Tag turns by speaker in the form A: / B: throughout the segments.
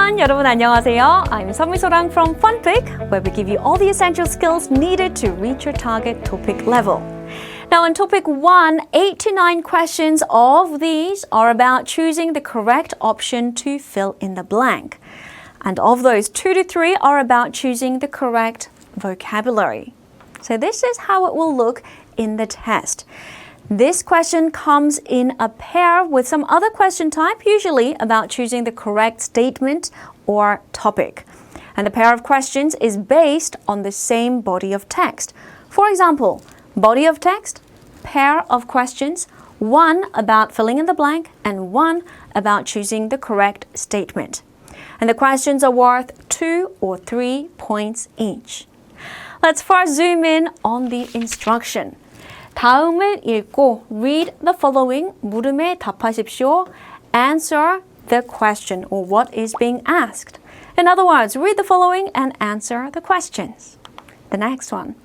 A: everyone, 여러분 안녕하세요. I'm 서미소랑 from FunPik, where we give you all the essential skills needed to reach your target TOPIK level. Now in Topic 1, 8 to 9 questions of these are about choosing the correct option to fill in the blank. And of those, 2 to 3 are about choosing the correct vocabulary. So this is how it will look in the test. This question comes in a pair with some other question type, usually about choosing the correct statement or topic. And the pair of questions is based on the same body of text. For example, body of text, pair of questions, one about filling in the blank and one about choosing the correct statement. And the questions are worth 2 or 3 points each. Let's first zoom in on the instruction. 다음을 읽고 read the following, 물음에 답하십시오. Answer the question or what is being asked. In other words, read the following and answer the questions. The next one.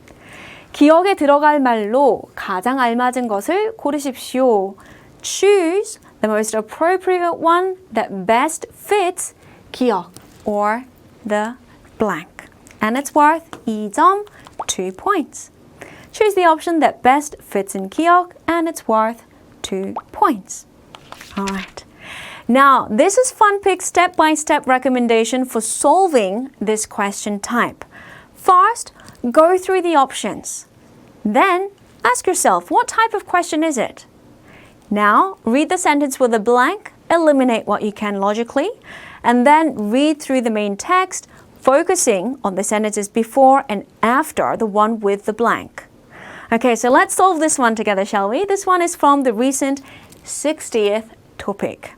A: 기억에 들어갈 말로 가장 알맞은 것을 고르십시오. Choose the most appropriate one that best fits 기억 or the blank. And it's worth 2점, 2 points. Choose the option that best fits in 기억 and it's worth 2 points. All right. Now, this is FunPik's step-by-step recommendation for solving this question type. First, go through the options. Then, ask yourself, what type of question is it? Now, read the sentence with a blank, eliminate what you can logically, and then read through the main text, focusing on the sentences before and after the one with the blank. Okay, so let's solve this one together, shall we? This one is from the recent 60th topic.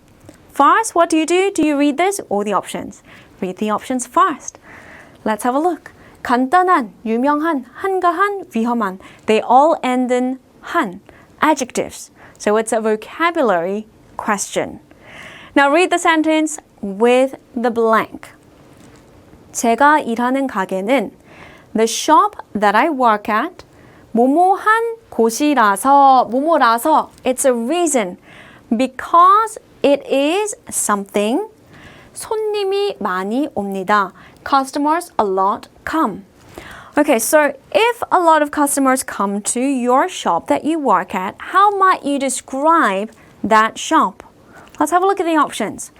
A: First, what do? Do you read this or the options? Read the options first. Let's have a look. 간단한, 유명한, 한가한, 위험한. They all end in 한, adjectives. So it's a vocabulary question. Now read the sentence with the blank. 제가 일하는 가게는 the shop that I work at 뭐뭐한 곳이라서, 뭐뭐라서, it's a reason. Because it is something. 손님이 많이 옵니다. Customers a lot come. Okay, so if a lot of customers come to your shop that you work at, how might you describe that shop? Let's have a look at the options.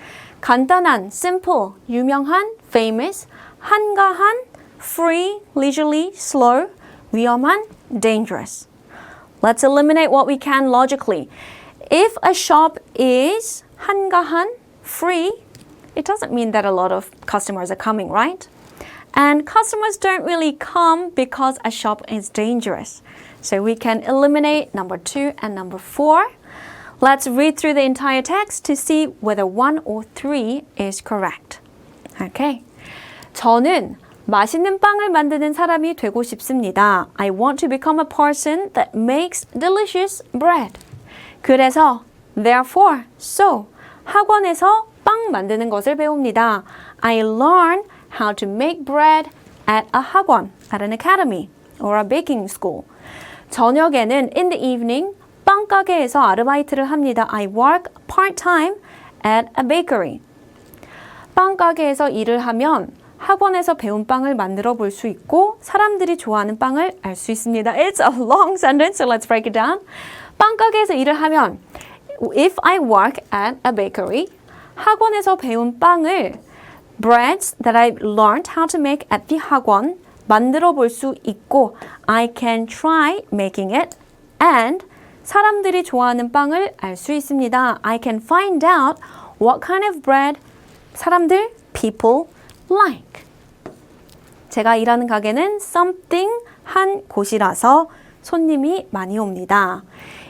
A: 간단한, simple, 유명한, famous, 한가한, free, leisurely, slow, 위험한, dangerous. Let's eliminate what we can logically. If a shop is 한가한, free, it doesn't mean that a lot of customers are coming, right? And customers don't really come because a shop is dangerous. So we can eliminate number 2 and number 4. Let's read through the entire text to see whether 1 or 3 is correct. Okay. 저는 맛있는 빵을 만드는 사람이 되고 싶습니다. I want to become a person that makes delicious bread. 그래서, therefore, so, 학원에서 빵 만드는 것을 배웁니다. I learn how to make bread at a 학원, at an academy, or a baking school. 저녁에는, in the evening, 빵 가게에서 아르바이트를 합니다. I work part-time at a bakery. 빵 가게에서 일을 하면 학원에서 배운 빵을 만들어 볼 수 있고 사람들이 좋아하는 빵을 알 수 있습니다. It's a long sentence, so let's break it down. 빵 가게에서 일을 하면 if I work at a bakery, 학원에서 배운 빵을 breads that I learned how to make at the 학원 만들어 볼 수 있고 I can try making it and 사람들이 좋아하는 빵을 알 수 있습니다. I can find out what kind of bread 사람들, people, like. 제가 일하는 가게는 something 한 곳이라서 손님이 많이 옵니다.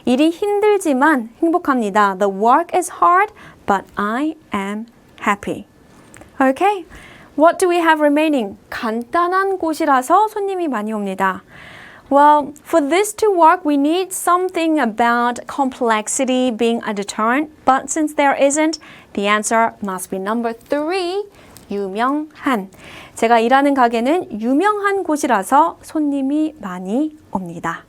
A: 일이 힘들지만 행복합니다. The work is hard, but I am happy. Okay, what do we have remaining? 간단한 곳이라서 손님이 많이 옵니다. Well, for this to work, we need something about complexity being a deterrent, but since there isn't, the answer must be number 3, 유명한. 제가 일하는 가게는 유명한 곳이라서 손님이 많이 옵니다.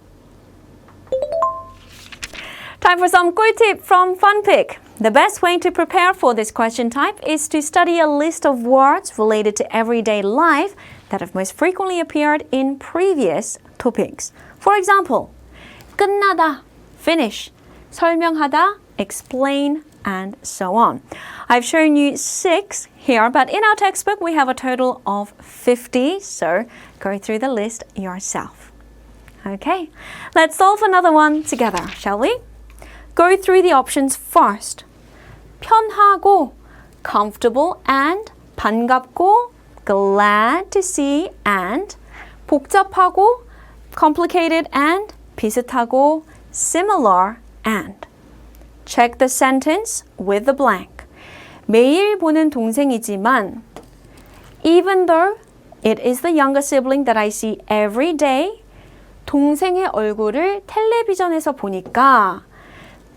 A: Time for some 꿀tip from FunPik. The best way to prepare for this question type is to study a list of words related to everyday life that have most frequently appeared in previous topics. For example, 끝나다, finish, 설명하다, explain, and so on. I've shown you 6 here, but in our textbook we have a total of 50, so go through the list yourself. Okay, let's solve another one together, shall we? Go through the options first. 편하고, comfortable and 반갑고, glad to see and 복잡하고, complicated and 비슷하고, similar and. Check the sentence with the blank. 매일 보는 동생이지만 even though it is the younger sibling that I see every day, 동생의 얼굴을 텔레비전에서 보니까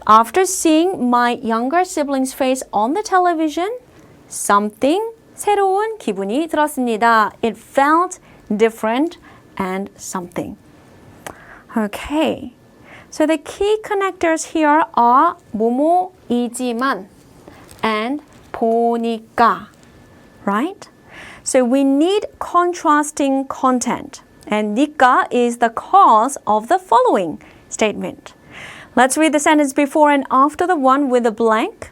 A: after seeing my younger sibling's face on the television, something 새로운 기분이 들었습니다. It felt different and something. Okay. So the key connectors here are 뭐뭐이지만 and 보니까, right? So we need contrasting content. And 니까 is the cause of the following statement. Let's read the sentence before and after the one with a blank.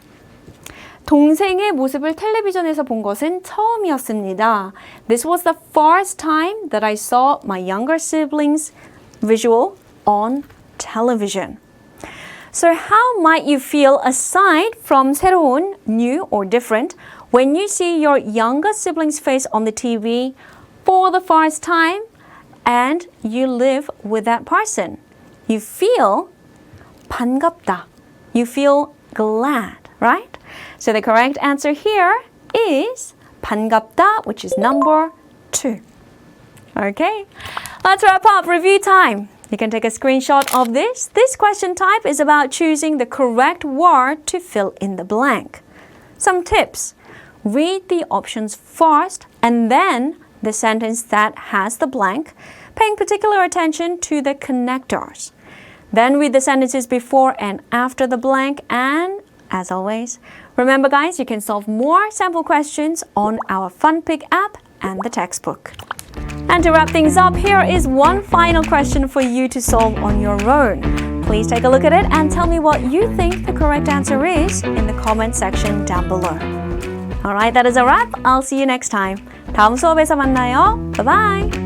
A: 동생의 모습을 텔레비전에서 본 것은 처음이었습니다. This was the first time that I saw my younger siblings' visual on television. So how might you feel aside from 새로운, new or different when you see your younger sibling's face on the TV for the first time and you live with that person? You feel 반갑다. You feel glad, right? So the correct answer here is 반갑다, which is number 2. Okay, let's wrap up. Review time. You can take a screenshot of this. This question type is about choosing the correct word to fill in the blank. Some tips. Read the options first and then the sentence that has the blank, paying particular attention to the connectors. Then read the sentences before and after the blank, and as always, remember guys, you can solve more sample questions on our FunPik app and the textbook. And to wrap things up, here is one final question for you to solve on your own. Please take a look at it and tell me what you think the correct answer is in the comment section down below. Alright, that is a wrap. I'll see you next time. 다음 수업에서 만나요. Bye-bye!